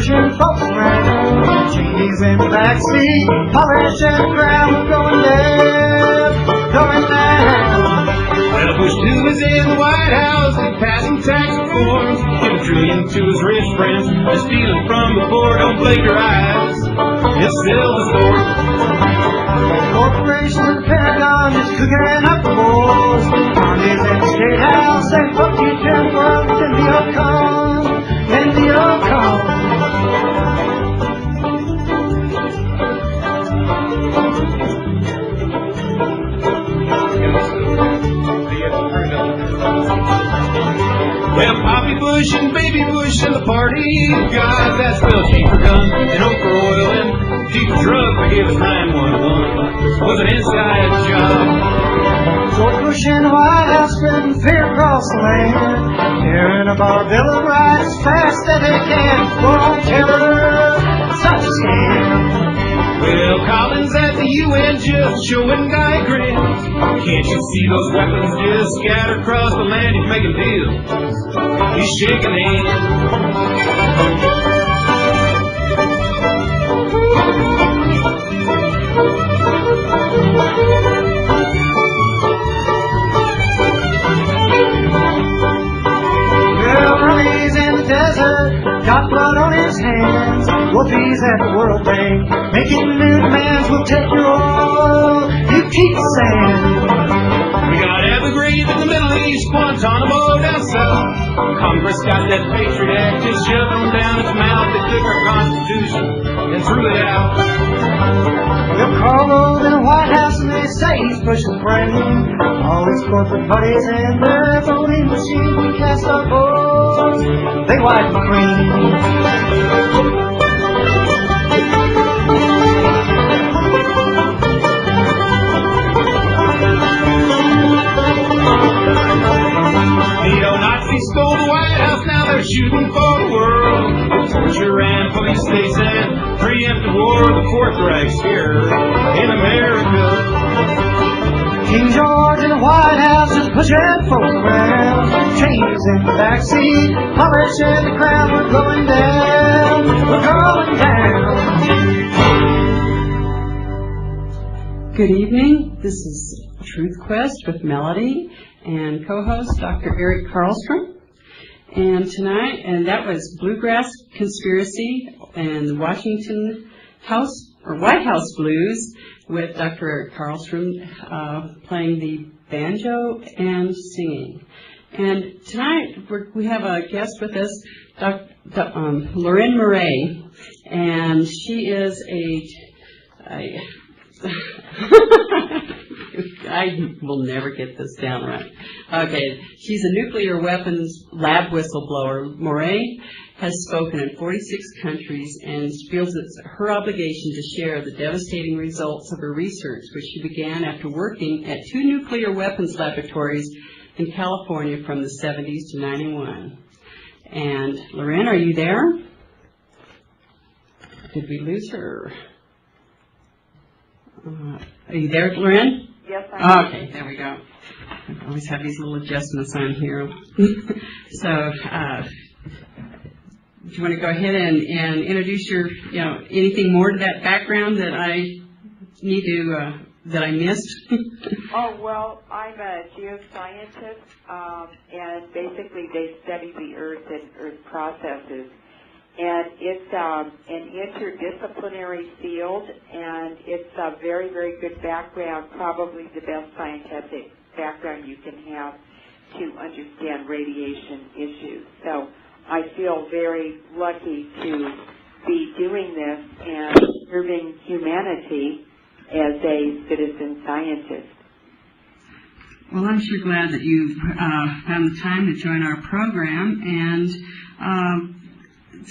pushing folks around. Changes in the backseat, polish and crown, we're going down, going down. Well, Bush 2 is in the White House, he's passing tax reforms, giving $1 trillion to his rich friends, they're stealing from the poor, don't blink your eyes, it's still the story. Corporations in the Pentagon just cooking up the wars. Congress at the State House say fuck you to the world, then the Yukon, then the Yukon. Well, Poppy Bush and Baby Bush and the party God, that's Bill G for gun and O for oil and G for drug, they gave us 911. Was an inside job. George Bush in the White House spreading fear across the land, tearing up our Bill of Rights as fast as they can. Won't tell her such a scam. Well, Collins at the UN just showing diagrams. Can't you see those weapons just scattered across the land? He's making deals. He's shaking hands. Well, Rummy's in the desert, got blood on his hands. Wolfie's at the World Bank, making new demands. We'll take your oil, you keep the sand. We got Evergreen in the Middle East, Guantanamo down south. Congress got that Patriot Act just shoving them down its mouth. They took our Constitution and threw it out. They'll call those in the White House and they say he's pushing frame. All these corporate parties and their voting machines, we cast our votes, they wipe the cream. Neo-Nazis stole the White House, now they're shooting for the world. Torture and police states and preemptive war, the Fourth Reich's here in America. King George in the White House is pushing folks around. Changes in the backseat, polishing the crown. We're going down, we're going down. Good evening. This is Truth Quest with Melody and co-host Dr. Eric Karlstrom. And tonight, and that was Bluegrass Conspiracy and the Washington House or White House Blues with Dr. Eric Karlstrom playing the banjo and singing. And tonight we have a guest with us, Leuren Moret, and she is I will never get this down right. Okay, she's a nuclear weapons lab whistleblower. Moret has spoken in 46 countries and feels it's her obligation to share the devastating results of her research, which she began after working at 2 nuclear weapons laboratories in California from the 70s to 91. And Leuren, are you there? Did we lose her? Are you there, Leuren? Yes, I am. Okay, there we go. I always have these little adjustments on here. So, do you want to go ahead and introduce your, anything more to that background that I need to, that I missed? Oh, well, I'm a geoscientist, and basically they study the Earth and Earth processes. And it's an interdisciplinary field, and it's a very, very good background, probably the best scientific background you can have to understand radiation issues. So I feel very lucky to be doing this and serving humanity as a citizen scientist. Well, I'm sure glad that you found the time to join our program, and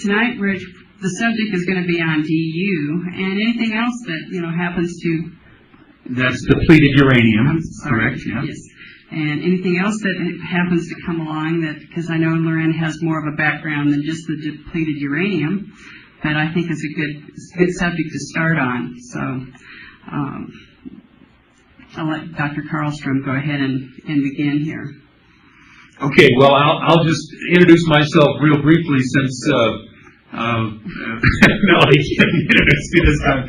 tonight the subject is going to be on DU and anything else that happens to. That's depleted uranium. I'm sorry, correct? Yeah. Yes. And anything else that happens to come along, that because I know Leuren has more of a background than just the depleted uranium, but I think it's a good subject to start on. So I'll let Dr. Karlstrom go ahead and begin here. Okay, well, I'll just introduce myself real briefly, since Melody can't see this time.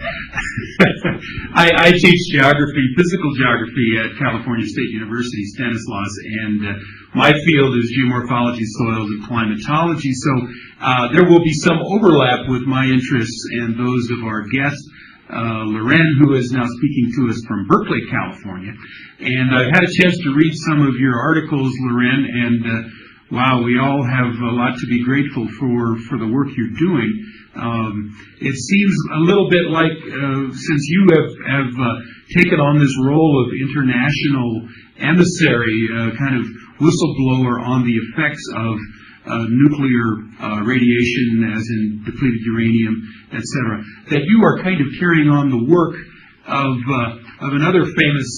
I teach geography, physical geography at California State University, Stanislaus, and my field is geomorphology, soils, and climatology. So there will be some overlap with my interests and those of our guest, Leuren, who is now speaking to us from Berkeley, California. And I've had a chance to read some of your articles, Leuren, and wow, we all have a lot to be grateful for the work you're doing. It seems a little bit like, since you have taken on this role of international emissary, kind of whistleblower on the effects of nuclear radiation, as in depleted uranium, etc., that you are kind of carrying on the work of another famous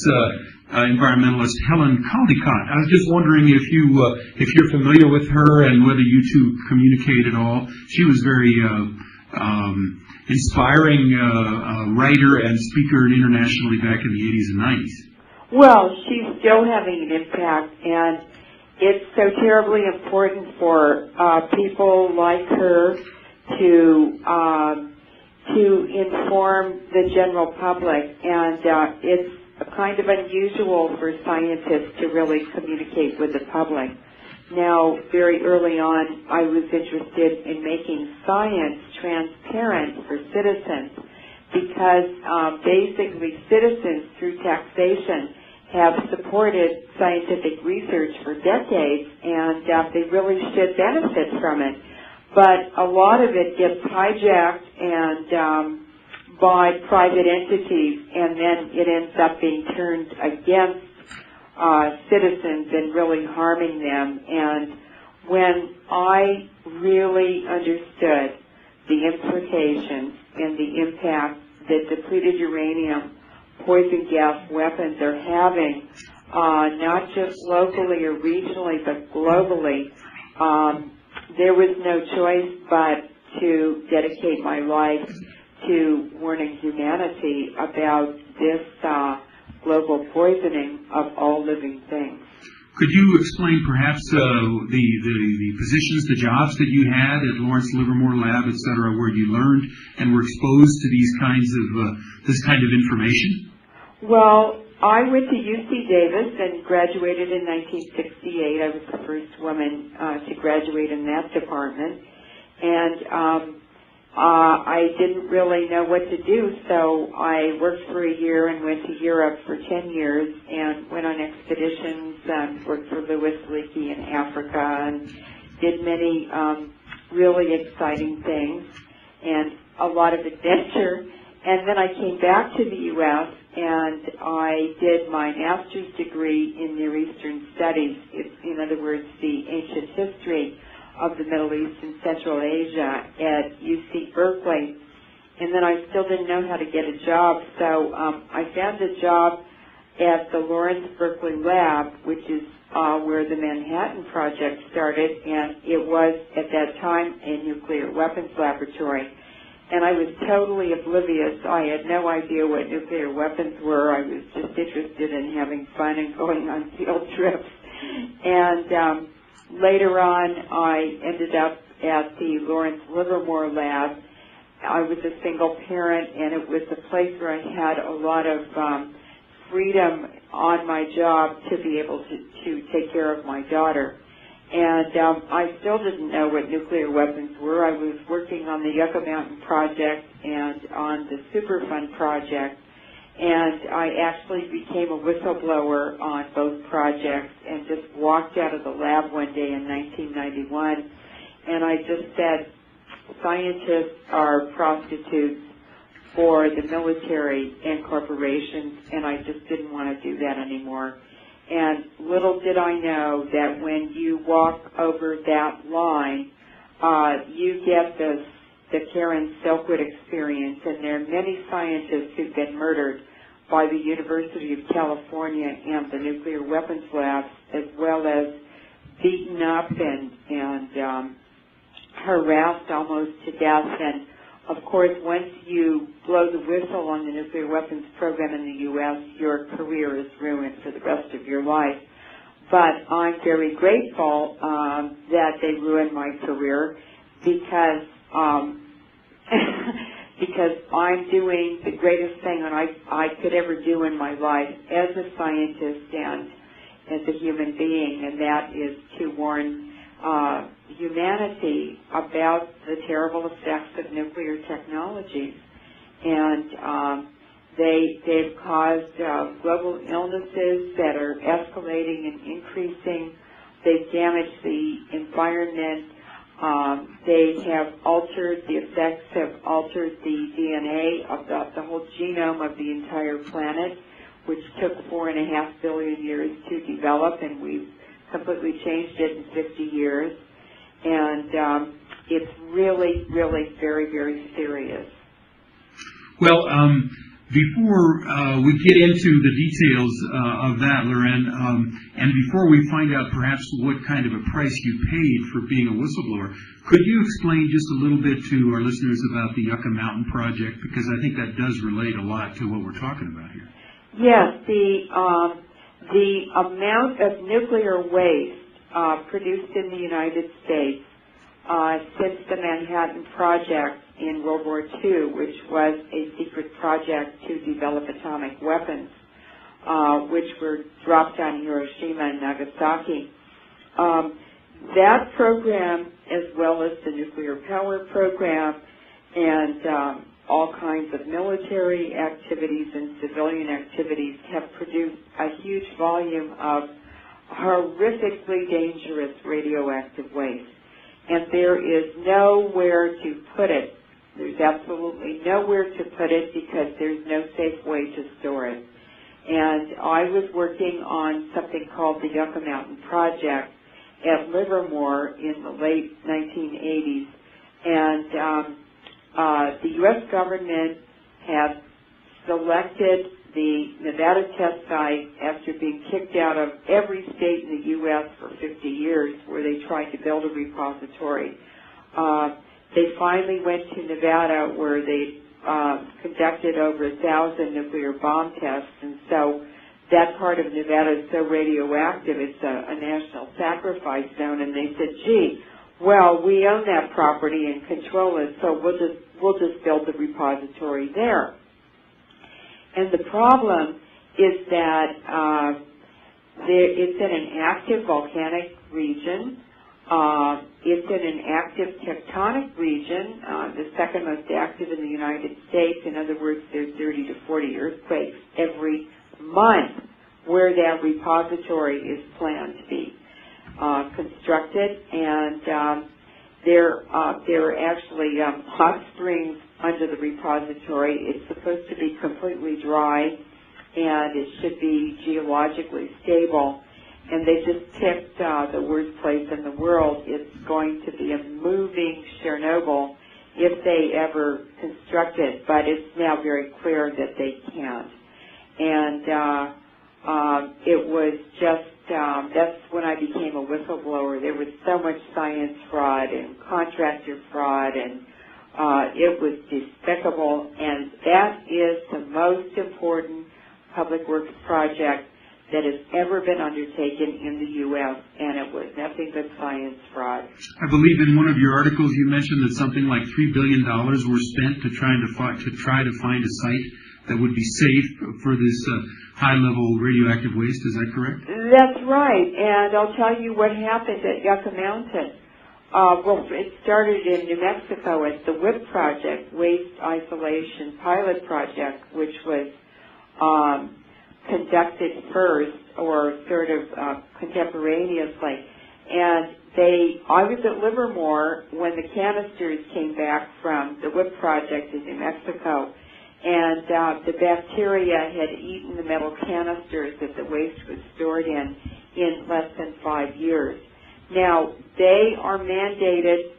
environmentalist, Helen Caldicott. I was just wondering if you're familiar with her and whether you two communicate at all. She was very inspiring writer and speaker internationally back in the 80s and 90s. Well, she's still having an impact, and it's so terribly important for people like her to inform the general public, and it's kind of unusual for scientists to really communicate with the public. Now, very early on, I was interested in making science transparent for citizens because basically citizens, through taxation, have supported scientific research for decades, and they really should benefit from it. But a lot of it gets hijacked and by private entities, and then it ends up being turned against citizens and really harming them. And when I really understood the implications and the impact that depleted uranium, poison gas weapons are having, not just locally or regionally, but globally, there was no choice but to dedicate my life to warning humanity about this global poisoning of all living things. Could you explain perhaps the positions, the jobs that you had at Lawrence Livermore Lab, et cetera, where you learned and were exposed to these kinds of this kind of information? Well, I went to UC Davis and graduated in 1968. I was the first woman to graduate in that department, and I didn't really know what to do, so I worked for a year and went to Europe for 10 years and went on expeditions and worked for Louis Leakey in Africa and did many really exciting things and a lot of adventure. And then I came back to the U.S. and I did my master's degree in Near Eastern Studies, in other words, the ancient history of the Middle East and Central Asia at UC Berkeley. And then I still didn't know how to get a job, so I found a job at the Lawrence Berkeley Lab, which is where the Manhattan Project started, and it was at that time a nuclear weapons laboratory. And I was totally oblivious. I had no idea what nuclear weapons were. I was just interested in having fun and going on field trips. And later on, I ended up at the Lawrence Livermore Lab. I was a single parent, and it was a place where I had a lot of freedom on my job to be able to take care of my daughter. And I still didn't know what nuclear weapons were. I was working on the Yucca Mountain Project and on the Superfund Project. And I actually became a whistleblower on both projects and just walked out of the lab one day in 1991. And I just said, scientists are prostitutes for the military and corporations, and I just didn't want to do that anymore. And little did I know that when you walk over that line, you get the Karen Silkwood experience, and there are many scientists who've been murdered by the University of California and the nuclear weapons labs, as well as beaten up and harassed almost to death. And of course, once you blow the whistle on the nuclear weapons program in the U.S., your career is ruined for the rest of your life. But I'm very grateful that they ruined my career, because because I'm doing the greatest thing that I could ever do in my life as a scientist and as a human being, and that is to warn humanity about the terrible effects of nuclear technologies. And they've caused global illnesses that are escalating and increasing. They've damaged the environment. They have altered, the effects have altered the DNA of the whole genome of the entire planet, which took 4.5 billion years to develop, and we've completely changed it in 50 years. And it's really, really very, very serious. Well, before we get into the details of that, Leuren, and before we find out perhaps what kind of a price you paid for being a whistleblower, could you explain just a little bit to our listeners about the Yucca Mountain Project? Because I think that does relate a lot to what we're talking about here. Yes, the amount of nuclear waste produced in the United States since the Manhattan Project in World War II, which was a secret project to develop atomic weapons, which were dropped on Hiroshima and Nagasaki. That program, as well as the nuclear power program and all kinds of military activities and civilian activities, have produced a huge volume of horrifically dangerous radioactive waste. And there is nowhere to put it. There's absolutely nowhere to put it because there's no safe way to store it. And I was working on something called the Yucca Mountain Project at Livermore in the late 1980s. And the U.S. government had selected the Nevada test site after being kicked out of every state in the U.S. for 50 years where they tried to build a repository. They finally went to Nevada where they conducted over 1,000 nuclear bomb tests, and so that part of Nevada is so radioactive, it's a national sacrifice zone, and they said, gee, well, we own that property and control it, so we'll just build the repository there. And the problem is that it's in an active volcanic region. It's in an active tectonic region, the second most active in the United States. In other words, there's 30 to 40 earthquakes every month where that repository is planned to be constructed. And there are actually hot springs under the repository. It's supposed to be completely dry, and it should be geologically stable. And they just picked the worst place in the world. It's going to be a moving Chernobyl if they ever construct it, but it's now very clear that they can't. And it was just, that's when I became a whistleblower. There was so much science fraud and contractor fraud, and it was despicable. And that is the most important public works project that has ever been undertaken in the U.S., and it was nothing but science fraud. I believe in one of your articles you mentioned that something like $3 billion were spent to try to find a site that would be safe for this high-level radioactive waste. Is that correct? That's right, and I'll tell you what happened at Yucca Mountain. Well, it started in New Mexico at the WIP project, Waste Isolation Pilot Project, which was conducted first, or sort of contemporaneously. And I was at Livermore when the canisters came back from the WIP project in New Mexico, and the bacteria had eaten the metal canisters that the waste was stored in less than 5 years. Now, they are mandated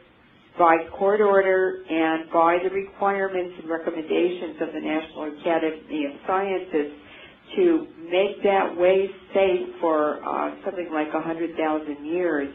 by court order and by the requirements and recommendations of the National Academy of Sciences to make that waste safe for something like 100,000 years.